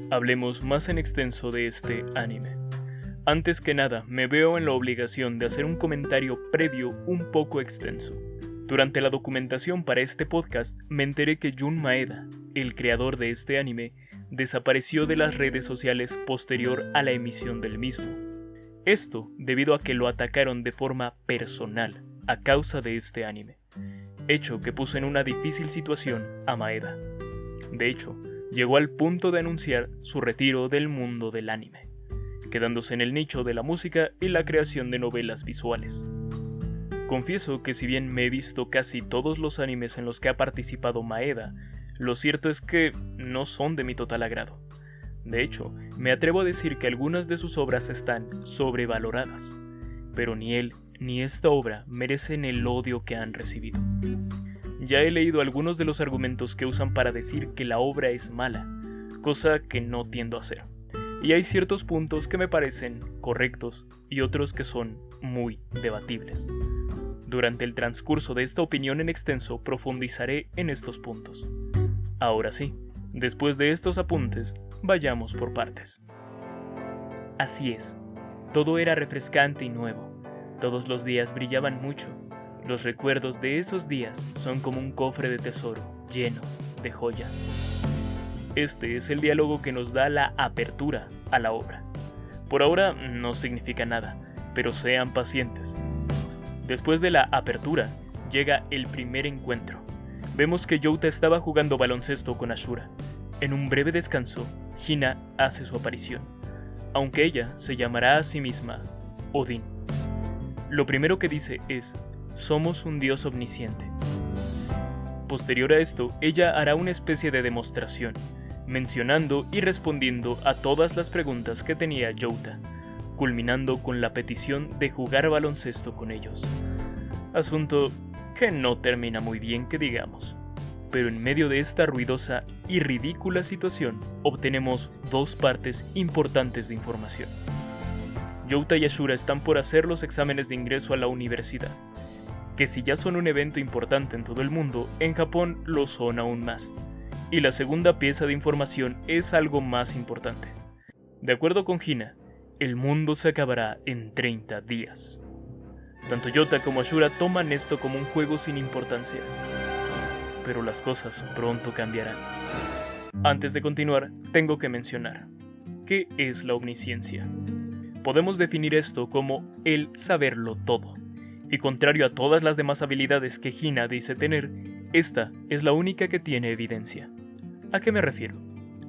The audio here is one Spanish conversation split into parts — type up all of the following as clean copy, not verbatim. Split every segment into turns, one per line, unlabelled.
Hablemos más en extenso de este anime. Antes que nada, me veo en la obligación de hacer un comentario previo un poco extenso. Durante la documentación para este podcast, me enteré que Jun Maeda, el creador de este anime, desapareció de las redes sociales posterior a la emisión del mismo. Esto debido a que lo atacaron de forma personal a causa de este anime, hecho que puso en una difícil situación a Maeda. De hecho, llegó al punto de anunciar su retiro del mundo del anime, quedándose en el nicho de la música y la creación de novelas visuales. Confieso que si bien me he visto casi todos los animes en los que ha participado Maeda, lo cierto es que no son de mi total agrado. De hecho, me atrevo a decir que algunas de sus obras están sobrevaloradas, pero ni él ni esta obra merecen el odio que han recibido. Ya he leído algunos de los argumentos que usan para decir que la obra es mala, cosa que no tiendo a hacer, y hay ciertos puntos que me parecen correctos y otros que son muy debatibles. Durante el transcurso de esta opinión en extenso profundizaré en estos puntos. Ahora sí, después de estos apuntes, vayamos por partes. Así es, todo era refrescante y nuevo. Todos los días brillaban mucho. Los recuerdos de esos días son como un cofre de tesoro lleno de joyas. Este es el diálogo que nos da la apertura a la obra. Por ahora no significa nada, pero sean pacientes. Después de la apertura, llega el primer encuentro. Vemos que Youta estaba jugando baloncesto con Ashura. En un breve descanso, Hina hace su aparición, aunque ella se llamará a sí misma Odin. Lo primero que dice es: somos un dios omnisciente. Posterior a esto, ella hará una especie de demostración, mencionando y respondiendo a todas las preguntas que tenía Youta, culminando con la petición de jugar baloncesto con ellos. Asunto que no termina muy bien que digamos, pero en medio de esta ruidosa y ridícula situación obtenemos dos partes importantes de información. Youta y Ashura están por hacer los exámenes de ingreso a la universidad, que si ya son un evento importante en todo el mundo, en Japón lo son aún más. Y la segunda pieza de información es algo más importante. De acuerdo con Hina, el mundo se acabará en 30 días. Tanto Youta como Ashura toman esto como un juego sin importancia. Pero las cosas pronto cambiarán. Antes de continuar, tengo que mencionar: ¿qué es la omnisciencia? Podemos definir esto como el saberlo todo. Y contrario a todas las demás habilidades que Hina dice tener, esta es la única que tiene evidencia. ¿A qué me refiero?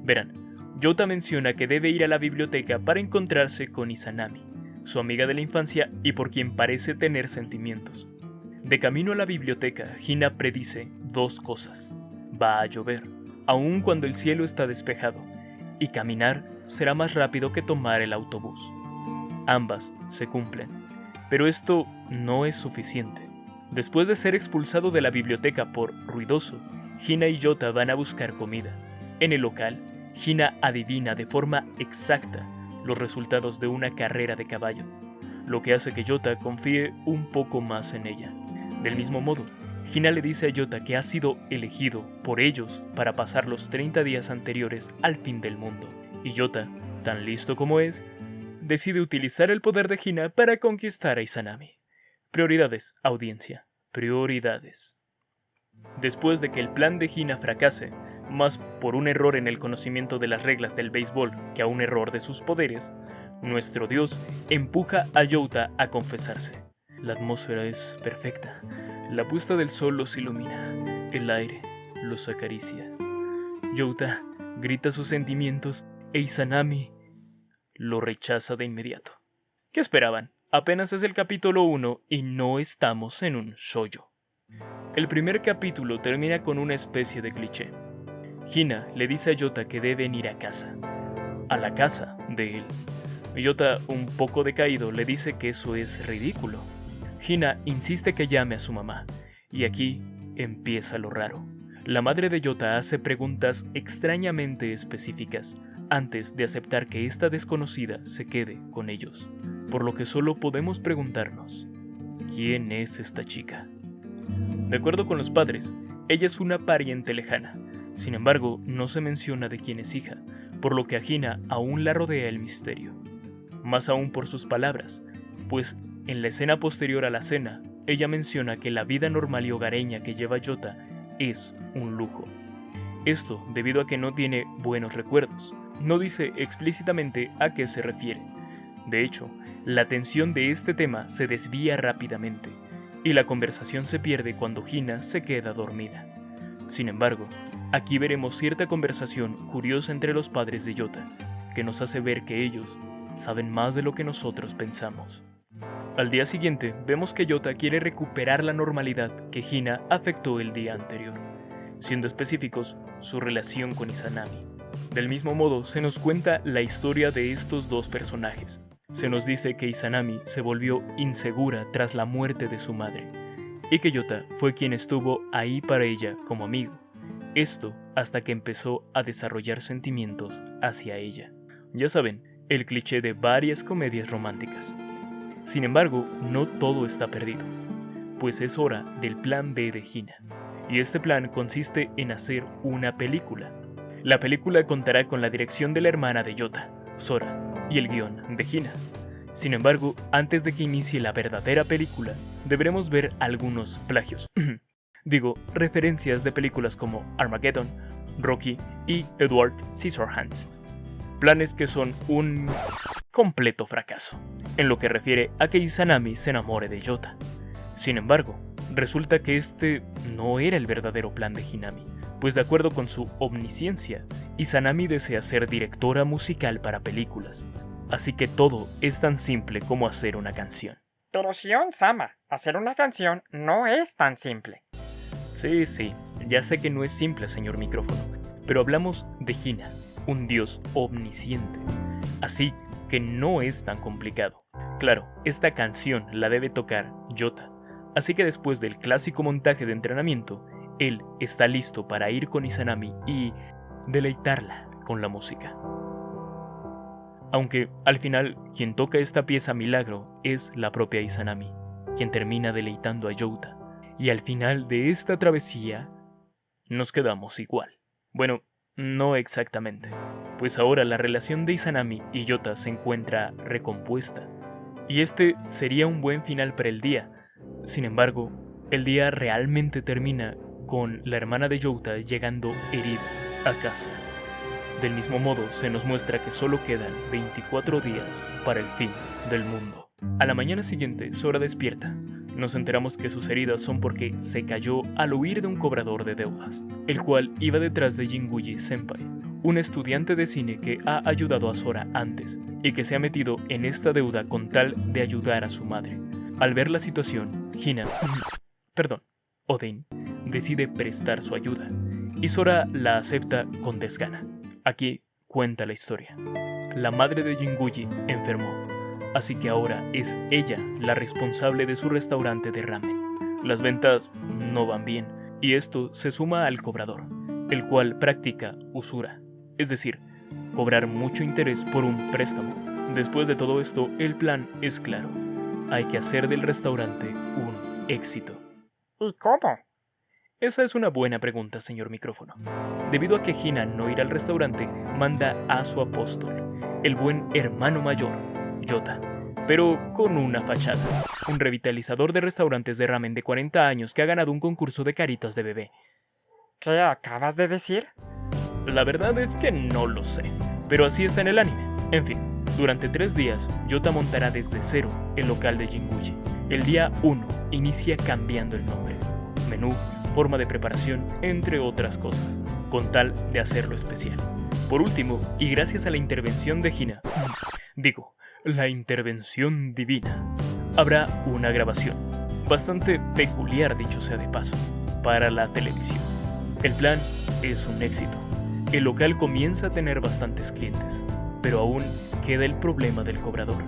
Verán, Youta menciona que debe ir a la biblioteca para encontrarse con Izanami, su amiga de la infancia y por quien parece tener sentimientos. De camino a la biblioteca, Hina predice dos cosas: va a llover, aun cuando el cielo está despejado, y caminar será más rápido que tomar el autobús. Ambas se cumplen, pero esto no es suficiente. Después de ser expulsado de la biblioteca por ruidoso, Hina y Youta van a buscar comida. En el local, Hina adivina de forma exacta los resultados de una carrera de caballo, lo que hace que Youta confíe un poco más en ella. Del mismo modo, Hina le dice a Youta que ha sido elegido por ellos para pasar los 30 días anteriores al fin del mundo, y Youta, tan listo como es, decide utilizar el poder de Hina para conquistar a Izanami. Prioridades, audiencia, prioridades. Después de que el plan de Hina fracase, más por un error en el conocimiento de las reglas del béisbol que a un error de sus poderes, nuestro dios empuja a Youta a confesarse. La atmósfera es perfecta, la puesta del sol los ilumina, el aire los acaricia. Youta grita sus sentimientos e Izanami lo rechaza de inmediato. ¿Qué esperaban? Apenas es el capítulo 1 y no estamos en un shoujo. El primer capítulo termina con una especie de cliché. Hina le dice a Youta que deben ir a casa. A la casa de él. Youta, un poco decaído, le dice que eso es ridículo. Hina insiste que llame a su mamá. Y aquí empieza lo raro. La madre de Youta hace preguntas extrañamente específicas antes de aceptar que esta desconocida se quede con ellos. Por lo que solo podemos preguntarnos: ¿quién es esta chica? De acuerdo con los padres, ella es una pariente lejana. Sin embargo, no se menciona de quién es hija, por lo que a Hina aún la rodea el misterio. Más aún por sus palabras, pues en la escena posterior a la cena, ella menciona que la vida normal y hogareña que lleva Yota es un lujo. Esto debido a que no tiene buenos recuerdos. No dice explícitamente a qué se refiere. De hecho, la atención de este tema se desvía rápidamente, y la conversación se pierde cuando Hina se queda dormida. Sin embargo, aquí veremos cierta conversación curiosa entre los padres de Yota, que nos hace ver que ellos saben más de lo que nosotros pensamos. Al día siguiente, vemos que Yota quiere recuperar la normalidad que Hina afectó el día anterior, siendo específicos, su relación con Izanami. Del mismo modo, se nos cuenta la historia de estos dos personajes. Se nos dice que Izanami se volvió insegura tras la muerte de su madre, y que Yota fue quien estuvo ahí para ella como amigo. Esto hasta que empezó a desarrollar sentimientos hacia ella. Ya saben, el cliché de varias comedias románticas. Sin embargo, no todo está perdido, pues es hora del plan B de Hina. Y este plan consiste en hacer una película. La película contará con la dirección de la hermana de Yota, Sora, y el guión de Hina. Sin embargo, antes de que inicie la verdadera película, deberemos ver algunos plagios. Referencias de películas como Armageddon, Rocky y Edward Scissorhands. Planes que son un completo fracaso, en lo que refiere a que Izanami se enamore de Yota. Sin embargo, resulta que este no era el verdadero plan de Hinami, pues de acuerdo con su omnisciencia, Izanami desea ser directora musical para películas. Así que todo es tan simple como hacer una canción.
Pero Shion-sama, hacer una canción no es tan simple.
Sí, ya sé que no es simple, señor micrófono, pero hablamos de Hina, un dios omnisciente. Así que no es tan complicado. Claro, esta canción la debe tocar Yota, así que después del clásico montaje de entrenamiento, él está listo para ir con Izanami y deleitarla con la música. Aunque al final quien toca esta pieza milagro es la propia Izanami, quien termina deleitando a Yota, y al final de esta travesía nos quedamos igual. Bueno, no exactamente, pues ahora la relación de Izanami y Yota se encuentra recompuesta, y este sería un buen final para el día. Sin embargo, el día realmente termina con la hermana de Yota llegando herida a casa. Del mismo modo, se nos muestra que solo quedan 24 días para el fin del mundo. A la mañana siguiente, Sora despierta. Nos enteramos que sus heridas son porque se cayó al huir de un cobrador de deudas, el cual iba detrás de Jinguji Senpai, un estudiante de cine que ha ayudado a Sora antes y que se ha metido en esta deuda con tal de ayudar a su madre. Al ver la situación, Oden decide prestar su ayuda y Sora la acepta con desgana. Aquí cuenta la historia. La madre de Jinguji enfermó, así que ahora es ella la responsable de su restaurante de ramen. Las ventas no van bien, y esto se suma al cobrador, el cual practica usura, es decir, cobrar mucho interés por un préstamo. Después de todo esto, el plan es claro. Hay que hacer del restaurante un éxito.
¿Y cómo?
Esa es una buena pregunta, señor micrófono. Debido a que Hina no irá al restaurante, manda a su apóstol, el buen hermano mayor, Yota, pero con una fachada. Un revitalizador de restaurantes de ramen de 40 años que ha ganado un concurso de caritas de bebé.
¿Qué acabas de decir?
La verdad es que no lo sé, pero así está en el anime. En fin, durante 3 días, Yota montará desde cero el local de Jinguji. El día 1 inicia cambiando el nombre, menú, forma de preparación, entre otras cosas, con tal de hacerlo especial. Por último, y gracias a la intervención de Hina, la intervención divina, habrá una grabación, bastante peculiar dicho sea de paso, para la televisión. El plan es un éxito. El local comienza a tener bastantes clientes, pero aún queda el problema del cobrador.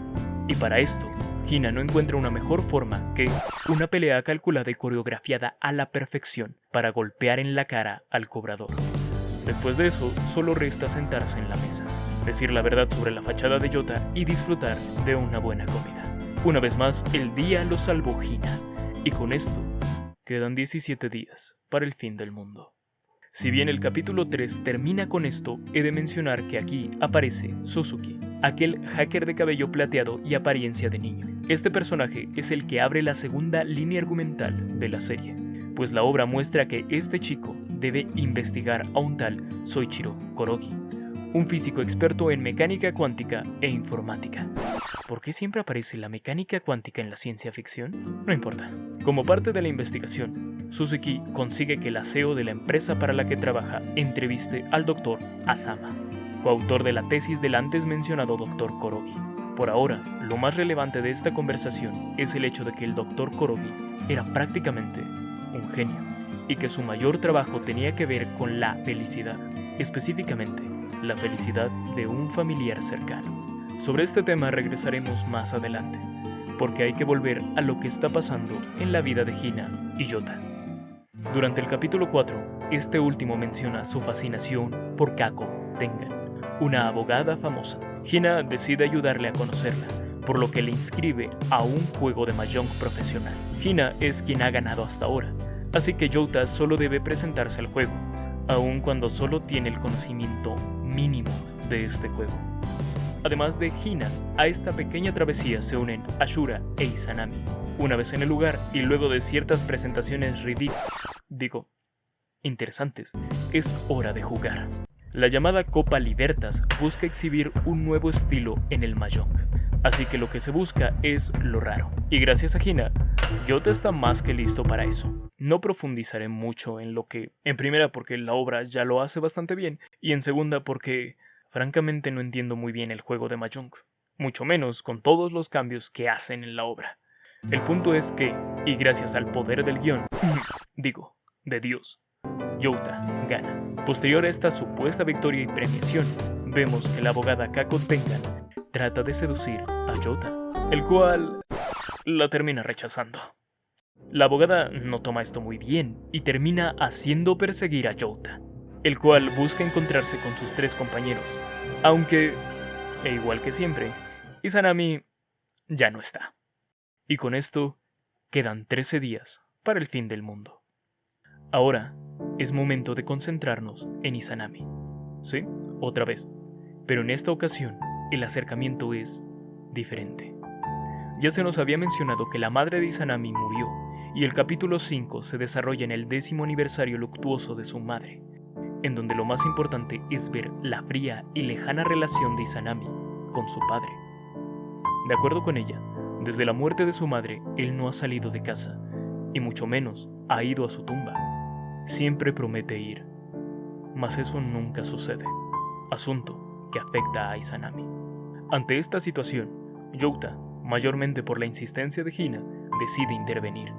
Y para esto, Hina no encuentra una mejor forma que una pelea calculada y coreografiada a la perfección para golpear en la cara al cobrador. Después de eso, solo resta sentarse en la mesa, decir la verdad sobre la fachada de Yota y disfrutar de una buena comida. Una vez más, el día lo salvó Hina, y con esto, quedan 17 días para el fin del mundo. Si bien el capítulo 3 termina con esto, he de mencionar que aquí aparece Suzuki, aquel hacker de cabello plateado y apariencia de niño. Este personaje es el que abre la segunda línea argumental de la serie, pues la obra muestra que este chico debe investigar a un tal Soichiro Korogi, un físico experto en mecánica cuántica e informática. ¿Por qué siempre aparece la mecánica cuántica en la ciencia ficción? No importa. Como parte de la investigación, Suzuki consigue que la CEO de la empresa para la que trabaja entreviste al Dr. Asama, coautor de la tesis del antes mencionado Dr. Korogi. Por ahora, lo más relevante de esta conversación es el hecho de que el Dr. Korogi era prácticamente un genio, y que su mayor trabajo tenía que ver con la felicidad, específicamente la felicidad de un familiar cercano. Sobre este tema regresaremos más adelante, porque hay que volver a lo que está pasando en la vida de Hina y Yota. Durante el capítulo 4, este último menciona su fascinación por Kako Tengan, una abogada famosa. Hina decide ayudarle a conocerla, por lo que le inscribe a un juego de mahjong profesional. Hina es quien ha ganado hasta ahora, así que Yota solo debe presentarse al juego, aun cuando solo tiene el conocimiento mínimo de este juego. Además de Hina, a esta pequeña travesía se unen Ashura e Izanami. Una vez en el lugar y luego de ciertas presentaciones interesantes, es hora de jugar. La llamada Copa Libertas busca exhibir un nuevo estilo en el mahjong, así que lo que se busca es lo raro. Y gracias a Hina, Yota está más que listo para eso. No profundizaré mucho en lo que, en primera porque la obra ya lo hace bastante bien, y en segunda porque francamente no entiendo muy bien el juego de mahjong, mucho menos con todos los cambios que hacen en la obra. El punto es que, y gracias al poder del guión, de Dios, Yota gana. Posterior a esta supuesta victoria y premiación, vemos que la abogada Kako Tengan trata de seducir a Yota, el cual la termina rechazando. La abogada no toma esto muy bien y termina haciendo perseguir a Yota, el cual busca encontrarse con sus 3 compañeros, aunque, e igual que siempre, Izanami ya no está. Y con esto, quedan 13 días para el fin del mundo. Ahora, es momento de concentrarnos en Izanami. ¿Sí? Otra vez. Pero en esta ocasión, el acercamiento es diferente. Ya se nos había mencionado que la madre de Izanami murió, y el capítulo 5 se desarrolla en el 10º aniversario luctuoso de su madre, en donde lo más importante es ver la fría y lejana relación de Izanami con su padre. De acuerdo con ella, desde la muerte de su madre, él no ha salido de casa, y mucho menos ha ido a su tumba. Siempre promete ir, mas eso nunca sucede, asunto que afecta a Izanami. Ante esta situación, Yota, mayormente por la insistencia de Hina, decide intervenir.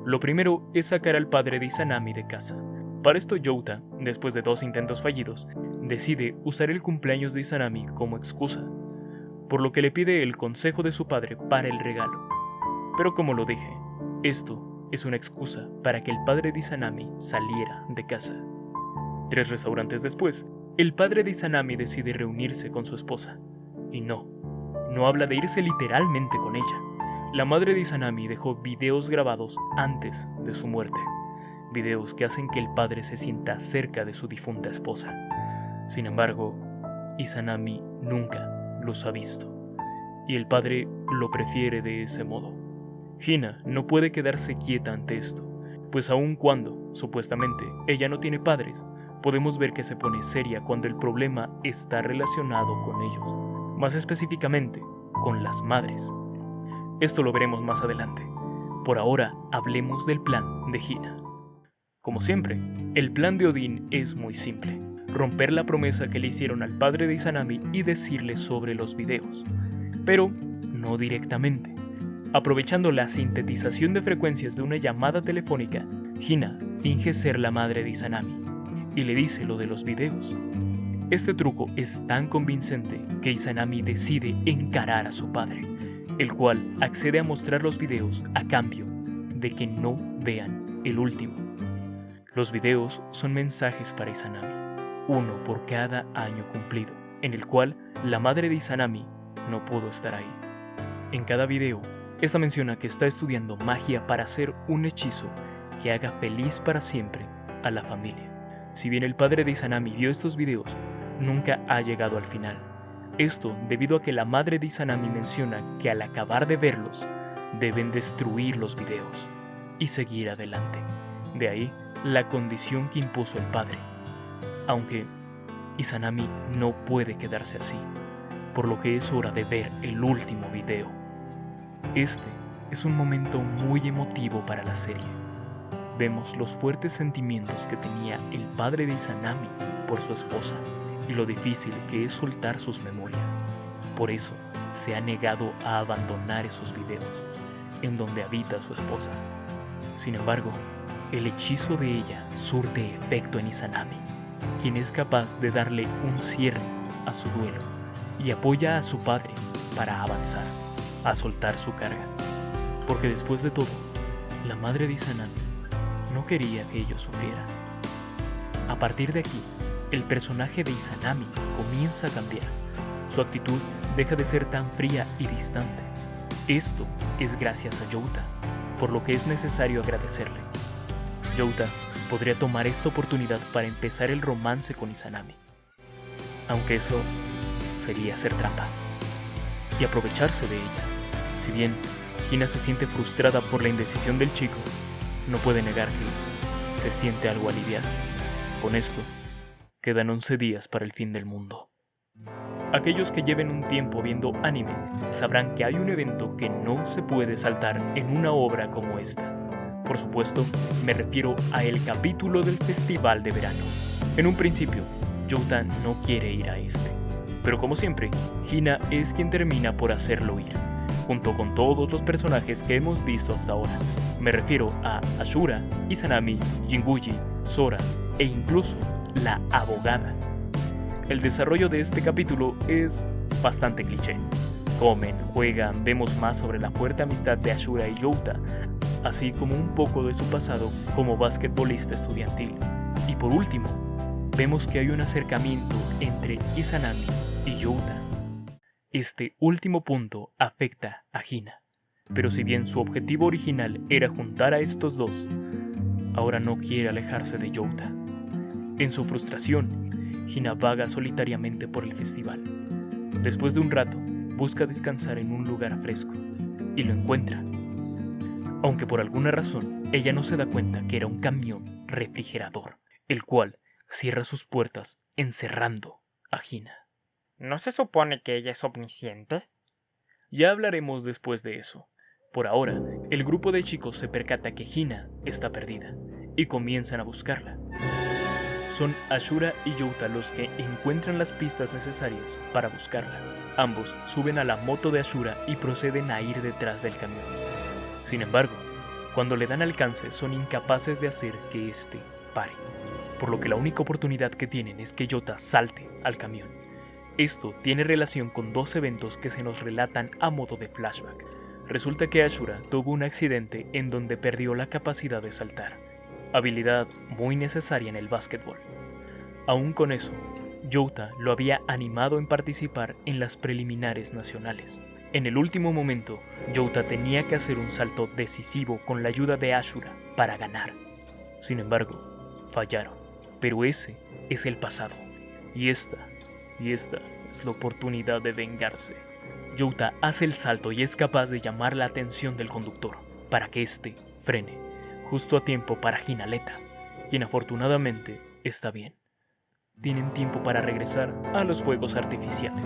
Lo primero es sacar al padre de Izanami de casa. Para esto Yota, después de 2 intentos fallidos, decide usar el cumpleaños de Izanami como excusa, por lo que le pide el consejo de su padre para el regalo. Pero como lo dije, esto es una excusa para que el padre de Izanami saliera de casa. 3 restaurantes después, el padre de Izanami decide reunirse con su esposa. Y no habla de irse literalmente con ella. La madre de Izanami dejó videos grabados antes de su muerte. Videos que hacen que el padre se sienta cerca de su difunta esposa. Sin embargo, Izanami nunca los ha visto, y el padre lo prefiere de ese modo. Hina no puede quedarse quieta ante esto, pues aun cuando, supuestamente, ella no tiene padres, podemos ver que se pone seria cuando el problema está relacionado con ellos, más específicamente, con las madres. Esto lo veremos más adelante. Por ahora, hablemos del plan de Hina. Como siempre, el plan de Odin es muy simple: romper la promesa que le hicieron al padre de Izanami y decirle sobre los videos, pero no directamente. Aprovechando la sintetización de frecuencias de una llamada telefónica, Hina finge ser la madre de Izanami y le dice lo de los videos. Este truco es tan convincente que Izanami decide encarar a su padre, el cual accede a mostrar los videos a cambio de que no vean el último. Los videos son mensajes para Izanami, uno por cada año cumplido, en el cual la madre de Izanami no pudo estar ahí. En cada video, esta menciona que está estudiando magia para hacer un hechizo que haga feliz para siempre a la familia. Si bien el padre de Izanami vio estos videos, nunca ha llegado al final. Esto debido a que la madre de Izanami menciona que al acabar de verlos, deben destruir los videos y seguir adelante. De ahí la condición que impuso el padre. Aunque Izanami no puede quedarse así, por lo que es hora de ver el último video. Este es un momento muy emotivo para la serie. Vemos los fuertes sentimientos que tenía el padre de Izanami por su esposa y lo difícil que es soltar sus memorias. Por eso se ha negado a abandonar esos videos en donde habita su esposa. Sin embargo, el hechizo de ella surte efecto en Izanami, quien es capaz de darle un cierre a su duelo y apoya a su padre para avanzar, a soltar su carga. Porque después de todo, la madre de Izanami no quería que ellos sufrieran. A partir de aquí, el personaje de Izanami comienza a cambiar. Su actitud deja de ser tan fría y distante. Esto es gracias a Youta, por lo que es necesario agradecerle. Youta podría tomar esta oportunidad para empezar el romance con Izanami, aunque eso sería hacer trampa y aprovecharse de ella. Si bien Hina se siente frustrada por la indecisión del chico, no puede negar que se siente algo aliviada. Con esto, quedan 11 días para el fin del mundo. Aquellos que lleven un tiempo viendo anime sabrán que hay un evento que no se puede saltar en una obra como esta. Por supuesto, me refiero a el capítulo del Festival de Verano. En un principio, Youta no quiere ir a este, pero como siempre, Hina es quien termina por hacerlo ir, junto con todos los personajes que hemos visto hasta ahora. Me refiero a Ashura, Izanami, Jinguji, Sora e incluso la abogada. El desarrollo de este capítulo es bastante cliché. Comen, juegan, vemos más sobre la fuerte amistad de Ashura y Youta, así como un poco de su pasado como basquetbolista estudiantil. Y por último, vemos que hay un acercamiento entre Izanami y Youta. Este último punto afecta a Hina, pero si bien su objetivo original era juntar a estos dos, ahora no quiere alejarse de Youta. En su frustración, Hina vaga solitariamente por el festival. Después de un rato, busca descansar en un lugar fresco y lo encuentra. Aunque por alguna razón ella no se da cuenta que era un camión refrigerador, el cual cierra sus puertas encerrando a Hina.
¿No se supone que ella es omnisciente?
Ya hablaremos después de eso. Por ahora, el grupo de chicos se percata que Hina está perdida y comienzan a buscarla. Son Ashura y Youta los que encuentran las pistas necesarias para buscarla. Ambos suben a la moto de Ashura y proceden a ir detrás del camión. Sin embargo, cuando le dan alcance son incapaces de hacer que éste pare, por lo que la única oportunidad que tienen es que Youta salte al camión. Esto tiene relación con dos eventos que se nos relatan a modo de flashback. Resulta que Ashura tuvo un accidente en donde perdió la capacidad de saltar, habilidad muy necesaria en el básquetbol. Aún con eso, Youta lo había animado en participar en las preliminares nacionales. En el último momento, Youta tenía que hacer un salto decisivo con la ayuda de Ashura para ganar. Sin embargo, fallaron. Pero ese es el pasado. Y esta es la oportunidad de vengarse. Youta hace el salto y es capaz de llamar la atención del conductor para que éste frene, justo a tiempo para Hinaleta, quien afortunadamente está bien. Tienen tiempo para regresar a los fuegos artificiales.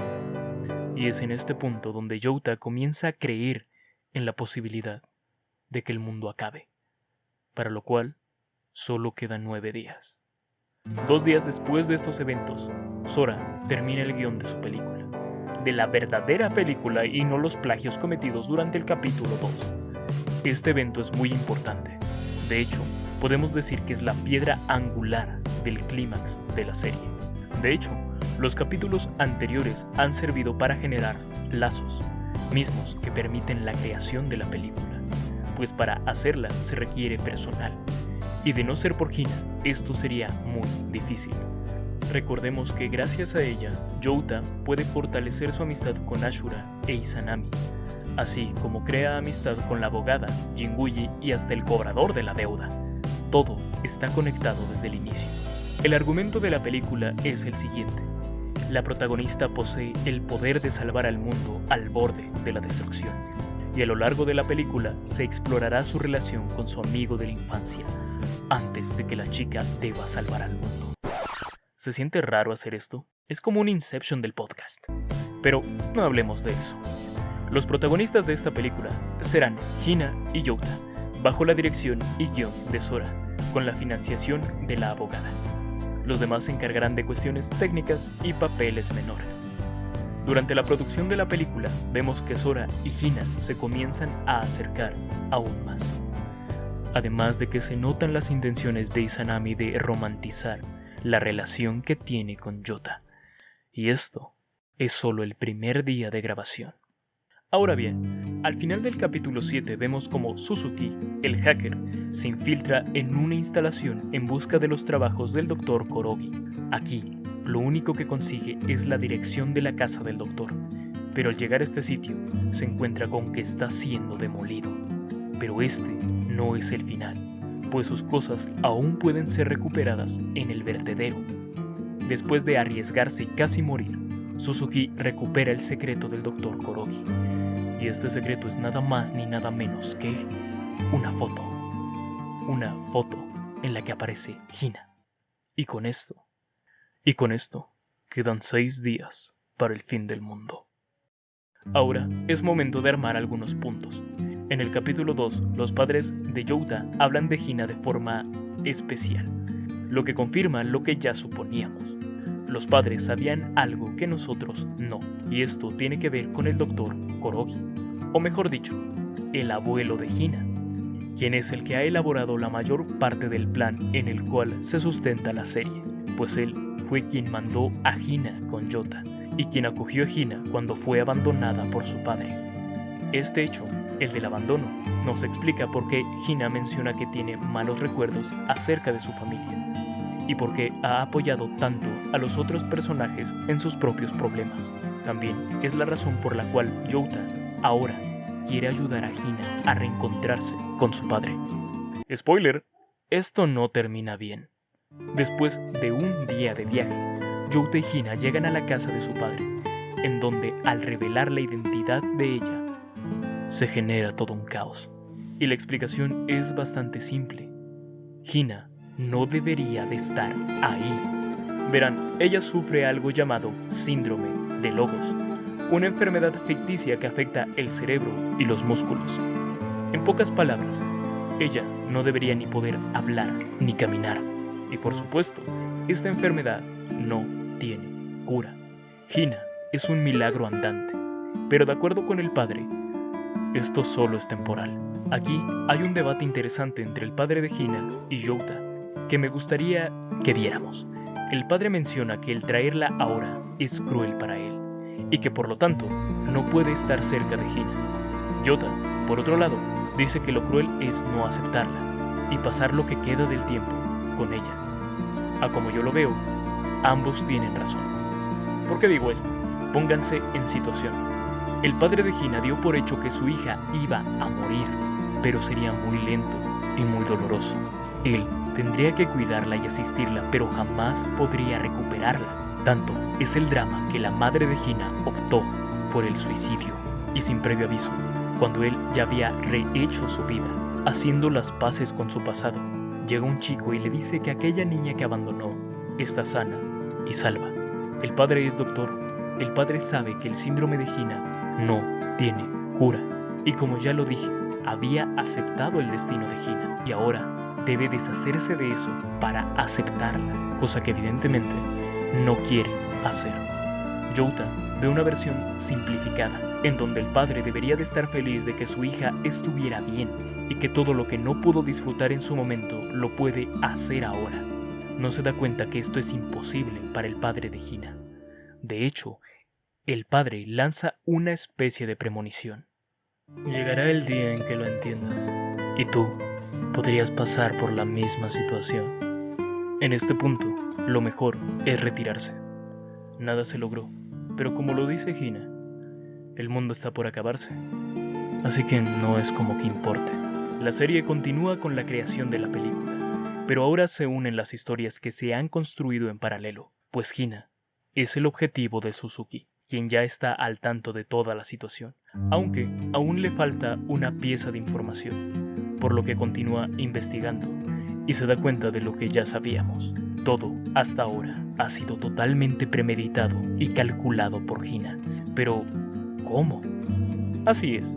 Y es en este punto donde Youta comienza a creer en la posibilidad de que el mundo acabe, para lo cual solo quedan 9 días. 2 días después de estos eventos, Sora termina el guión de su película, de la verdadera película y no los plagios cometidos durante el capítulo 2. Este evento es muy importante. De hecho, podemos decir que es la piedra angular del clímax de la serie. De hecho, los capítulos anteriores han servido para generar lazos, mismos que permiten la creación de la película, pues para hacerla se requiere personal, y de no ser por Hina, esto sería muy difícil. Recordemos que gracias a ella, Youta puede fortalecer su amistad con Ashura e Izanami, así como crea amistad con la abogada, Jinguji y hasta el cobrador de la deuda. Todo está conectado desde el inicio. El argumento de la película es el siguiente. La protagonista posee el poder de salvar al mundo al borde de la destrucción. Y a lo largo de la película se explorará su relación con su amigo de la infancia, antes de que la chica deba salvar al mundo. ¿Se siente raro hacer esto? Es como un Inception del podcast. Pero no hablemos de eso. Los protagonistas de esta película serán Hina y Youta, bajo la dirección y guión de Sora, con la financiación de la abogada. Los demás se encargarán de cuestiones técnicas y papeles menores. Durante la producción de la película, vemos que Sora y Hina se comienzan a acercar aún más. Además de que se notan las intenciones de Izanami de romantizar la relación que tiene con Youta. Y esto es solo el primer día de grabación. Ahora bien, al final del capítulo 7 vemos como Suzuki, el hacker, se infiltra en una instalación en busca de los trabajos del Dr. Korogi. Aquí, lo único que consigue es la dirección de la casa del doctor, pero al llegar a este sitio, se encuentra con que está siendo demolido. Pero este no es el final, pues sus cosas aún pueden ser recuperadas en el vertedero. Después de arriesgarse y casi morir, Suzuki recupera el secreto del Dr. Korogi. Y este secreto es nada más ni nada menos que una foto. Una foto en la que aparece Hina. Y con esto quedan 6 días para el fin del mundo. Ahora es momento de armar algunos puntos. En el capítulo 2, los padres de Youta hablan de Hina de forma especial, lo que confirma lo que ya suponíamos. Los padres sabían algo que nosotros no, y esto tiene que ver con el Dr. Korogi, o mejor dicho, el abuelo de Hina, quien es el que ha elaborado la mayor parte del plan en el cual se sustenta la serie, pues él fue quien mandó a Hina con Youta, y quien acogió a Hina cuando fue abandonada por su padre. Este hecho, el del abandono, nos explica por qué Hina menciona que tiene malos recuerdos acerca de su familia, y por qué ha apoyado tanto a los otros personajes en sus propios problemas. También es la razón por la cual Youta ahora quiere ayudar a Hina a reencontrarse con su padre. Spoiler, esto no termina bien. Después de un día de viaje, Youta y Hina llegan a la casa de su padre, en donde al revelar la identidad de ella, se genera todo un caos. Y la explicación es bastante simple. Hina no debería de estar ahí. Verán, ella sufre algo llamado síndrome de Logos, una enfermedad ficticia que afecta el cerebro y los músculos. En pocas palabras, ella no debería ni poder hablar ni caminar. Y por supuesto, esta enfermedad no tiene cura. Hina es un milagro andante, pero de acuerdo con el padre, esto solo es temporal. Aquí hay un debate interesante entre el padre de Hina y Youta, que me gustaría que viéramos. El padre menciona que el traerla ahora es cruel para él, y que por lo tanto no puede estar cerca de Hina. Youta, por otro lado, dice que lo cruel es no aceptarla, y pasar lo que queda del tiempo con ella. A como yo lo veo, ambos tienen razón. ¿Por qué digo esto? Pónganse en situación. El padre de Hina dio por hecho que su hija iba a morir, pero sería muy lento y muy doloroso. Él tendría que cuidarla y asistirla, pero jamás podría recuperarla. Tanto es el drama que la madre de Hina optó por el suicidio, y sin previo aviso, cuando él ya había rehecho su vida, haciendo las paces con su pasado. Llega un chico y le dice que aquella niña que abandonó está sana y salva. El padre es doctor. El padre sabe que el síndrome de Hina no tiene cura. Y como ya lo dije, había aceptado el destino de Hina. Y ahora debe deshacerse de eso para aceptarla, cosa que evidentemente no quiere hacer. Youta ve una versión simplificada, en donde el padre debería de estar feliz de que su hija estuviera bien, y que todo lo que no pudo disfrutar en su momento lo puede hacer ahora. No se da cuenta que esto es imposible para el padre de Hina. De hecho, el padre lanza una especie de premonición. Llegará el día en que lo entiendas, y tú podrías pasar por la misma situación. En este punto, lo mejor es retirarse. Nada se logró, pero como lo dice Hina, el mundo está por acabarse, así que no es como que importe. La serie continúa con la creación de la película, Pero ahora se unen las historias que se han construido en paralelo, pues Hina es el objetivo de Suzuki, quien ya está al tanto de toda la situación, aunque aún le falta una pieza de información, por lo que continúa investigando y se da cuenta de lo que ya sabíamos. Todo, hasta ahora, ha sido totalmente premeditado y calculado por Hina. Pero, ¿cómo? Así es,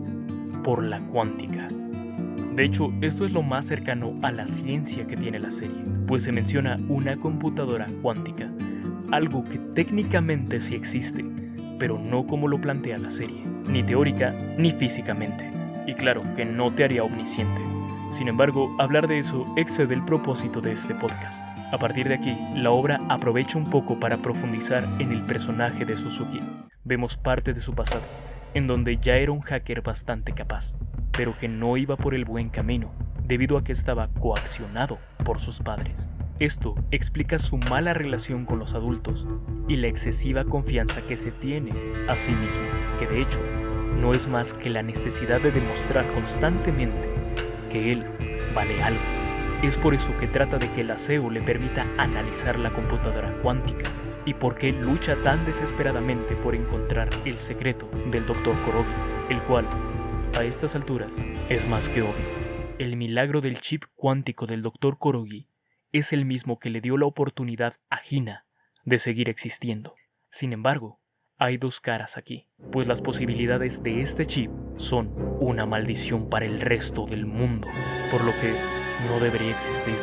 por la cuántica. De hecho, esto es lo más cercano a la ciencia que tiene la serie, pues se menciona una computadora cuántica, algo que técnicamente sí existe, pero no como lo plantea la serie, ni teórica ni físicamente. Y claro, que no te haría omnisciente. Sin embargo, hablar de eso excede el propósito de este podcast. A partir de aquí, la obra aprovecha un poco para profundizar en el personaje de Suzuki. Vemos parte de su pasado, en donde ya era un hacker bastante capaz, pero que no iba por el buen camino, debido a que estaba coaccionado por sus padres. Esto explica su mala relación con los adultos y la excesiva confianza que se tiene a sí mismo, que de hecho no es más que la necesidad de demostrar constantemente que él vale algo. Es por eso que trata de que el aseo le permita analizar la computadora cuántica y por qué lucha tan desesperadamente por encontrar el secreto del Dr. Kurogi, el cual, a estas alturas, es más que obvio. El milagro del chip cuántico del Dr. Kurogi es el mismo que le dio la oportunidad a Hina de seguir existiendo. Sin embargo, hay dos caras aquí, pues las posibilidades de este chip son una maldición para el resto del mundo, por lo que no debería existir.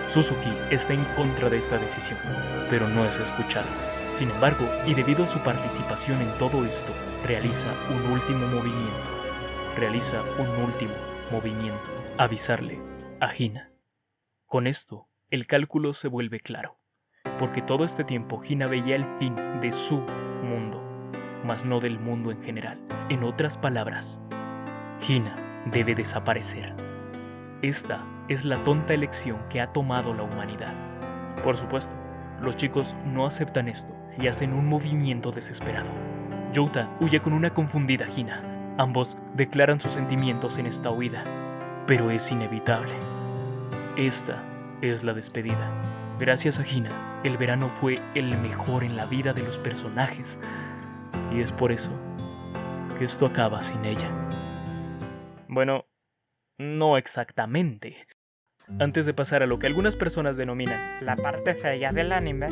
Suzuki está en contra de esta decisión, pero no es escuchado. Sin embargo, y debido a su participación en todo esto, realiza un último movimiento, avisarle a Hina. Con esto, el cálculo se vuelve claro, porque todo este tiempo Hina veía el fin de su mundo, mas no del mundo en general. En otras palabras, Hina debe desaparecer. Esta es la tonta elección que ha tomado la humanidad. Por supuesto, los chicos no aceptan esto y hacen un movimiento desesperado. Youta huye con una confundida Hina. Ambos declaran sus sentimientos en esta huida, pero es inevitable. Esta es la despedida. Gracias a Hina, el verano fue el mejor en la vida de los personajes, y es por eso que esto acaba sin ella. Bueno, no exactamente. Antes de pasar a lo que algunas personas denominan
la parte fea del anime,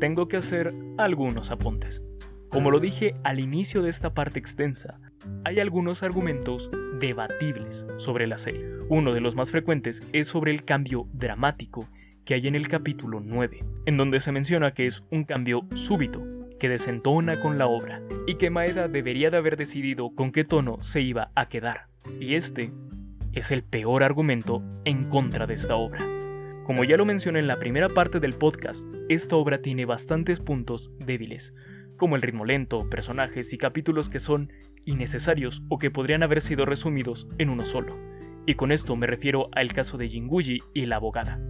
tengo que hacer algunos apuntes. Como lo dije al inicio de esta parte extensa, hay algunos argumentos debatibles sobre la serie. Uno de los más frecuentes es sobre el cambio dramático que hay en el capítulo 9, en donde se menciona que es un cambio súbito, que desentona con la obra, y que Maeda debería de haber decidido con qué tono se iba a quedar. Y este es el peor argumento en contra de esta obra. Como ya lo mencioné en la primera parte del podcast, esta obra tiene bastantes puntos débiles, como el ritmo lento, personajes y capítulos que son innecesarios o que podrían haber sido resumidos en uno solo. Y con esto me refiero al caso de Jinguji y la abogada,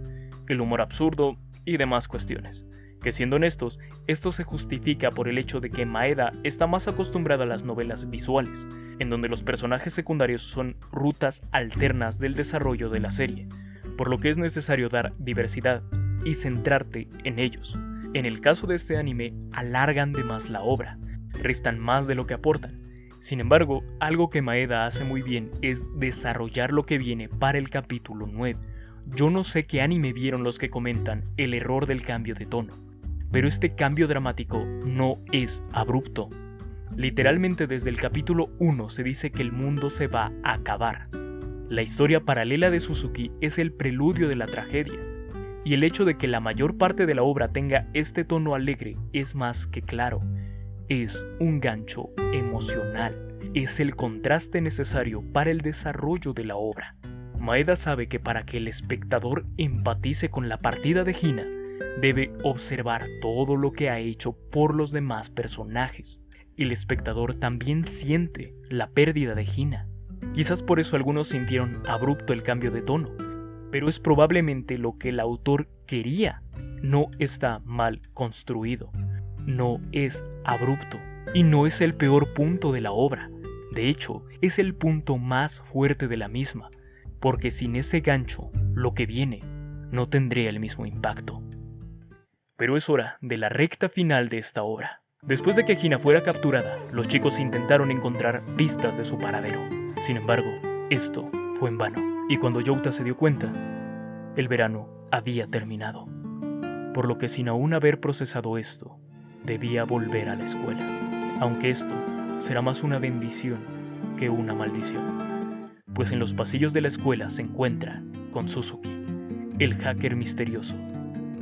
el humor absurdo y demás cuestiones, que siendo honestos, esto se justifica por el hecho de que Maeda está más acostumbrada a las novelas visuales, en donde los personajes secundarios son rutas alternas del desarrollo de la serie, por lo que es necesario dar diversidad y centrarte en ellos. En el caso de este anime, alargan de más la obra, restan más de lo que aportan. Sin embargo, algo que Maeda hace muy bien es desarrollar lo que viene para el capítulo 9. Yo no sé qué anime vieron los que comentan el error del cambio de tono, pero este cambio dramático no es abrupto. Literalmente desde el capítulo 1 se dice que el mundo se va a acabar. La historia paralela de Suzuki es el preludio de la tragedia, y el hecho de que la mayor parte de la obra tenga este tono alegre es más que claro. Es un gancho emocional, es el contraste necesario para el desarrollo de la obra. Maeda sabe que para que el espectador empatice con la partida de Hina, debe observar todo lo que ha hecho por los demás personajes. El espectador también siente la pérdida de Hina. Quizás por eso algunos sintieron abrupto el cambio de tono, pero es probablemente lo que el autor quería. No está mal construido, no es abrupto y no es el peor punto de la obra. De hecho, es el punto más fuerte de la misma, porque sin ese gancho, lo que viene no tendría el mismo impacto. Pero es hora de la recta final de esta obra. Después de que Hina fuera capturada, los chicos intentaron encontrar pistas de su paradero. Sin embargo, esto fue en vano, y cuando Youta se dio cuenta, el verano había terminado. Por lo que sin aún haber procesado esto, debía volver a la escuela, aunque esto será más una bendición que una maldición, pues en los pasillos de la escuela se encuentra con Suzuki, el hacker misterioso,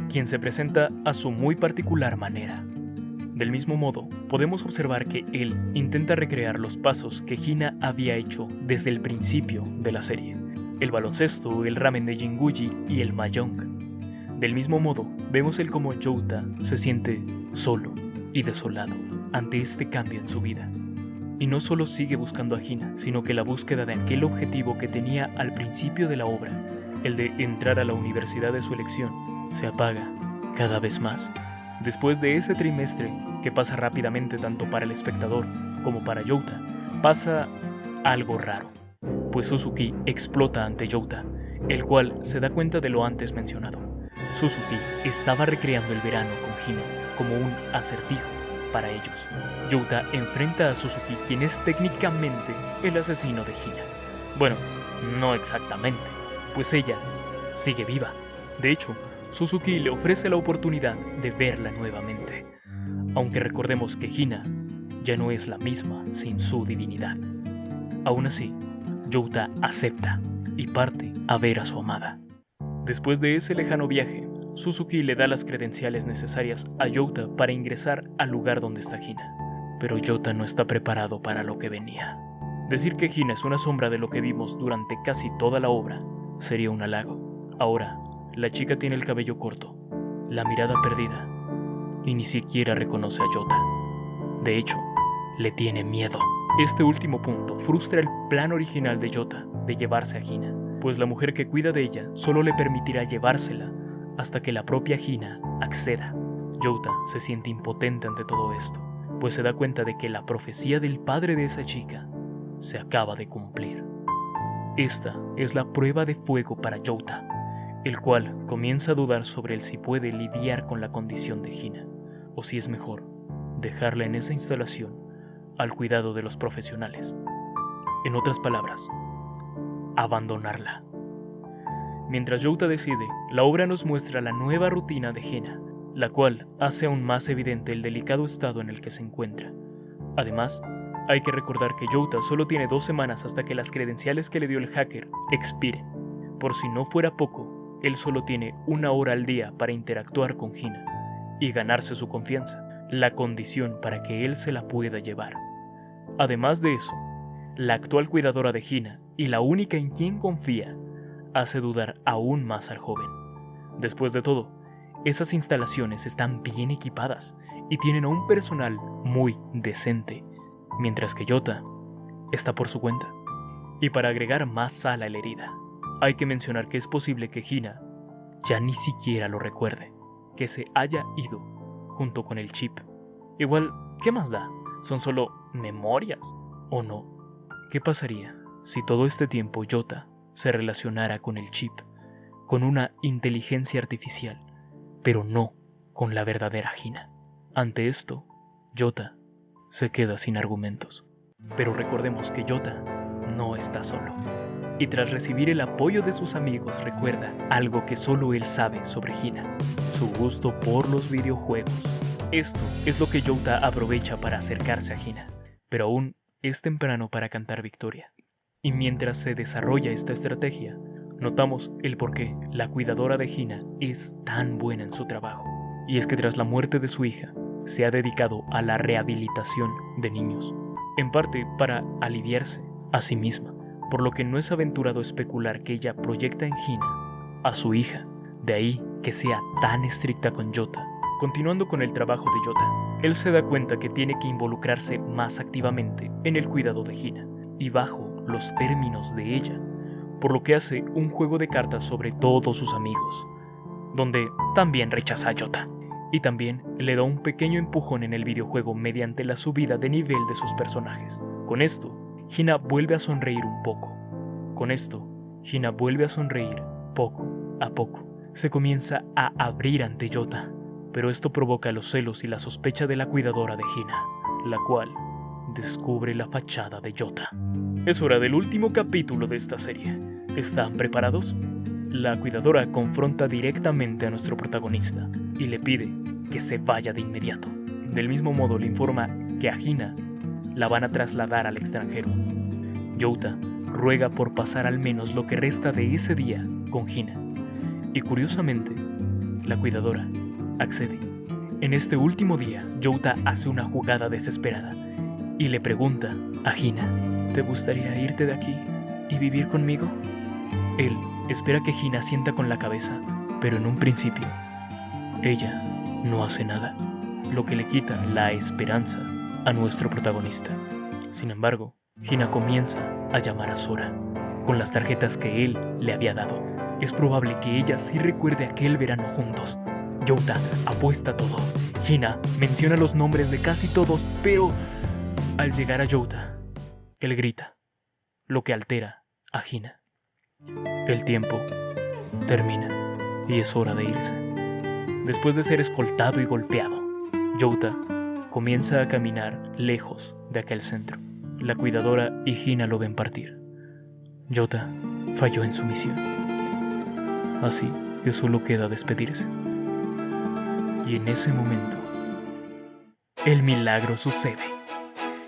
quien se presenta a su muy particular manera. Del mismo modo, podemos observar que él intenta recrear los pasos que Hina había hecho desde el principio de la serie: el baloncesto, el ramen de Jinguji y el mahjong. Del mismo modo, vemos el cómo Youta se siente solo y desolado ante este cambio en su vida. Y no solo sigue buscando a Hina, sino que la búsqueda de aquel objetivo que tenía al principio de la obra, el de entrar a la universidad de su elección, se apaga cada vez más. Después de ese trimestre, que pasa rápidamente tanto para el espectador como para Youta, pasa algo raro, pues Suzuki explota ante Youta, el cual se da cuenta de lo antes mencionado. Suzuki estaba recreando el verano con Hina como un acertijo para ellos. Youta enfrenta a Suzuki, quien es técnicamente el asesino de Hina. Bueno, no exactamente, pues ella sigue viva. De hecho, Suzuki le ofrece la oportunidad de verla nuevamente, aunque recordemos que Hina ya no es la misma sin su divinidad. Aún así, Youta acepta y parte a ver a su amada. Después de ese lejano viaje, Suzuki le da las credenciales necesarias a Youta para ingresar al lugar donde está Hina, pero Youta no está preparado para lo que venía. Decir que Hina es una sombra de lo que vimos durante casi toda la obra sería un halago. Ahora, la chica tiene el cabello corto, la mirada perdida, y ni siquiera reconoce a Youta. De hecho, le tiene miedo. Este último punto frustra el plan original de Youta de llevarse a Hina, pues la mujer que cuida de ella solo le permitirá llevársela hasta que la propia Hina acceda. Youta se siente impotente ante todo esto, pues se da cuenta de que la profecía del padre de esa chica se acaba de cumplir. Esta es la prueba de fuego para Youta, el cual comienza a dudar sobre el si puede lidiar con la condición de Hina, o si es mejor dejarla en esa instalación al cuidado de los profesionales. En otras palabras, abandonarla. Mientras Youta decide, la obra nos muestra la nueva rutina de Hina, la cual hace aún más evidente el delicado estado en el que se encuentra. Además, hay que recordar que Youta solo tiene 2 semanas hasta que las credenciales que le dio el hacker expiren. Por si no fuera poco, él solo tiene 1 hora al día para interactuar con Hina y ganarse su confianza, la condición para que él se la pueda llevar. Además de eso, la actual cuidadora de Hina y la única en quien confía, hace dudar aún más al joven. Después de todo, esas instalaciones están bien equipadas y tienen a un personal muy decente, mientras que Youta está por su cuenta. Y para agregar más sal a la herida, hay que mencionar que es posible que Hina ya ni siquiera lo recuerde, que se haya ido junto con el chip. Igual, ¿qué más da? ¿Son solo memorias? ¿O no? ¿Qué pasaría si todo este tiempo Youta se relacionara con el chip, con una inteligencia artificial, pero no con la verdadera Hina? Ante esto, Youta se queda sin argumentos. Pero recordemos que Youta no está solo. Y tras recibir el apoyo de sus amigos, recuerda algo que solo él sabe sobre Hina: su gusto por los videojuegos. Esto es lo que Youta aprovecha para acercarse a Hina, pero aún es temprano para cantar victoria. Y mientras se desarrolla esta estrategia, notamos el por qué la cuidadora de Hina es tan buena en su trabajo. Y es que tras la muerte de su hija, se ha dedicado a la rehabilitación de niños, en parte para aliviarse a sí misma, por lo que no es aventurado especular que ella proyecta en Hina a su hija, de ahí que sea tan estricta con Youta. Continuando con el trabajo de Youta, él se da cuenta que tiene que involucrarse más activamente en el cuidado de Hina, y bajo los términos de ella, por lo que hace un juego de cartas sobre todos sus amigos, donde también rechaza a Youta, y también le da un pequeño empujón en el videojuego mediante la subida de nivel de sus personajes. Con esto, Hina vuelve a sonreír un poco. Con esto, Hina vuelve a sonreír poco a poco, se comienza a abrir ante Yota, pero esto provoca los celos y la sospecha de la cuidadora de Hina, la cual descubre la fachada de Yota. Es hora del último capítulo de esta serie. ¿Están preparados? La cuidadora confronta directamente a nuestro protagonista y le pide que se vaya de inmediato. Del mismo modo le informa que a Hina la van a trasladar al extranjero. Yota ruega por pasar al menos lo que resta de ese día con Hina. Y curiosamente, la cuidadora accede. En este último día, Yota hace una jugada desesperada y le pregunta a Hina: ¿te gustaría irte de aquí y vivir conmigo? Él espera que Hina asienta con la cabeza, pero en un principio, ella no hace nada, lo que le quita la esperanza a nuestro protagonista. Sin embargo, Hina comienza a llamar a Sora con las tarjetas que él le había dado. Es probable que ella sí recuerde aquel verano juntos. Yota apuesta todo. Hina menciona los nombres de casi todos, pero al llegar a Yota, él grita, lo que altera a Hina. El tiempo termina y es hora de irse. Después de ser escoltado y golpeado, Yota comienza a caminar lejos de aquel centro. La cuidadora y Hina lo ven partir. Yota falló en su misión. Así que solo queda despedirse. Y en ese momento, el milagro sucede.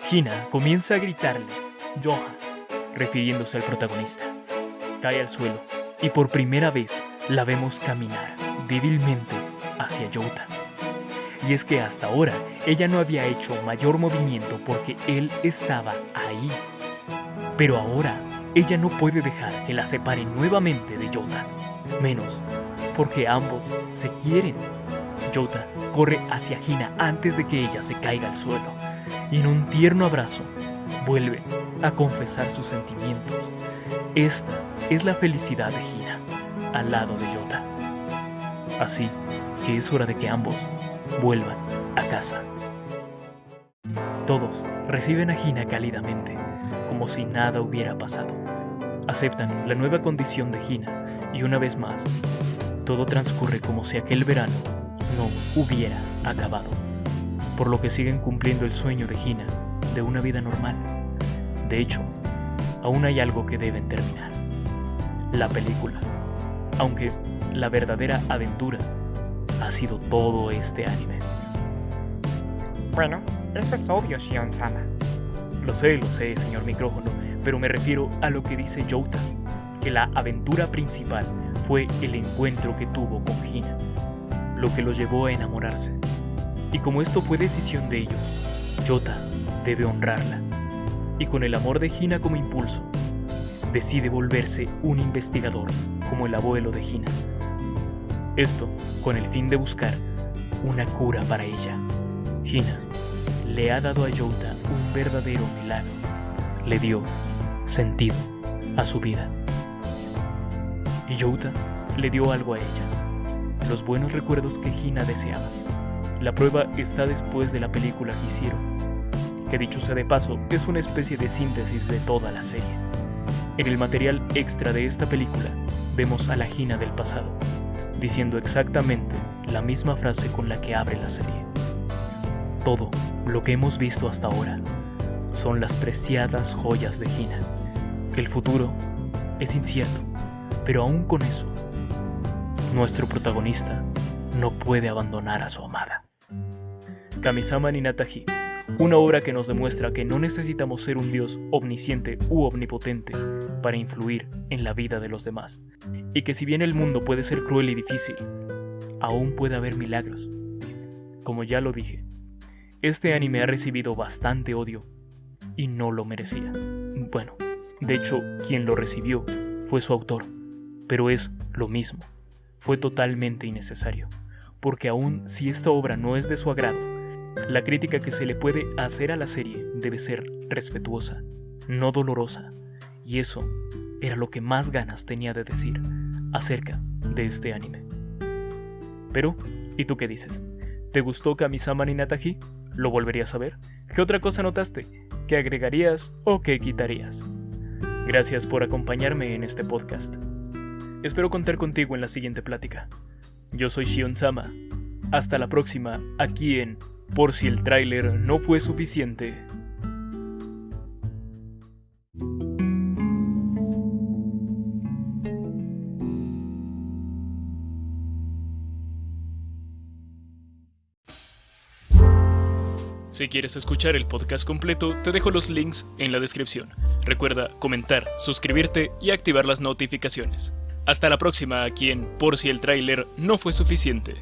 Hina comienza a gritarle "Johan", refiriéndose al protagonista. Cae al suelo y por primera vez la vemos caminar débilmente hacia Yota. Y es que hasta ahora ella no había hecho mayor movimiento porque él estaba ahí. Pero ahora ella no puede dejar que la separe nuevamente de Yota. Menos porque ambos se quieren. Yota corre hacia Hina antes de que ella se caiga al suelo. Y en un tierno abrazo vuelve a confesar sus sentimientos. Esta es la felicidad de Hina al lado de Yota. Así que es hora de que ambos vuelvan a casa. Todos reciben a Hina cálidamente, como si nada hubiera pasado. Aceptan la nueva condición de Hina y una vez más, todo transcurre como si aquel verano no hubiera acabado, por lo que siguen cumpliendo el sueño de Hina de una vida normal. De hecho, aún hay algo que deben terminar: la película. Aunque la verdadera aventura ha sido todo este anime.
Bueno, eso es obvio, Shion-sama.
Lo sé, señor micrófono, pero me refiero a lo que dice Yota, que la aventura principal fue el encuentro que tuvo con Hina, lo que los llevó a enamorarse. Y como esto fue decisión de ellos, Yota debe honrarla. Y con el amor de Hina como impulso, decide volverse un investigador como el abuelo de Hina. Esto con el fin de buscar una cura para ella. Hina le ha dado a Yota un verdadero milagro. Le dio sentido a su vida. Y Yota le dio algo a ella: los buenos recuerdos que Hina deseaba. La prueba está después de la película que hicieron, que dicho sea de paso, es una especie de síntesis de toda la serie. En el material extra de esta película, vemos a la Hina del pasado, diciendo exactamente la misma frase con la que abre la serie. Todo lo que hemos visto hasta ahora son las preciadas joyas de Hina. El futuro es incierto, pero aún con eso, nuestro protagonista no puede abandonar a su amada. Kamisama ni Natahi, una obra que nos demuestra que no necesitamos ser un dios omnisciente u omnipotente para influir en la vida de los demás, y que si bien el mundo puede ser cruel y difícil, aún puede haber milagros. Como ya lo dije, este anime ha recibido bastante odio y no lo merecía. Bueno, de hecho, quien lo recibió fue su autor, pero es lo mismo, fue totalmente innecesario, porque aun si esta obra no es de su agrado, la crítica que se le puede hacer a la serie debe ser respetuosa, no dolorosa, y eso era lo que más ganas tenía de decir acerca de este anime. Pero, ¿y tú qué dices? ¿Te gustó Kamisama ni Natahi? ¿Lo volverías a ver? ¿Qué otra cosa notaste? ¿Qué agregarías o qué quitarías? Gracias por acompañarme en este podcast. Espero contar contigo en la siguiente plática. Yo soy Shion Sama. Hasta la próxima, aquí en Por si el tráiler no fue suficiente. Si quieres escuchar el podcast completo, te dejo los links en la descripción. Recuerda comentar, suscribirte y activar las notificaciones. Hasta la próxima aquí en Por si el tráiler no fue suficiente.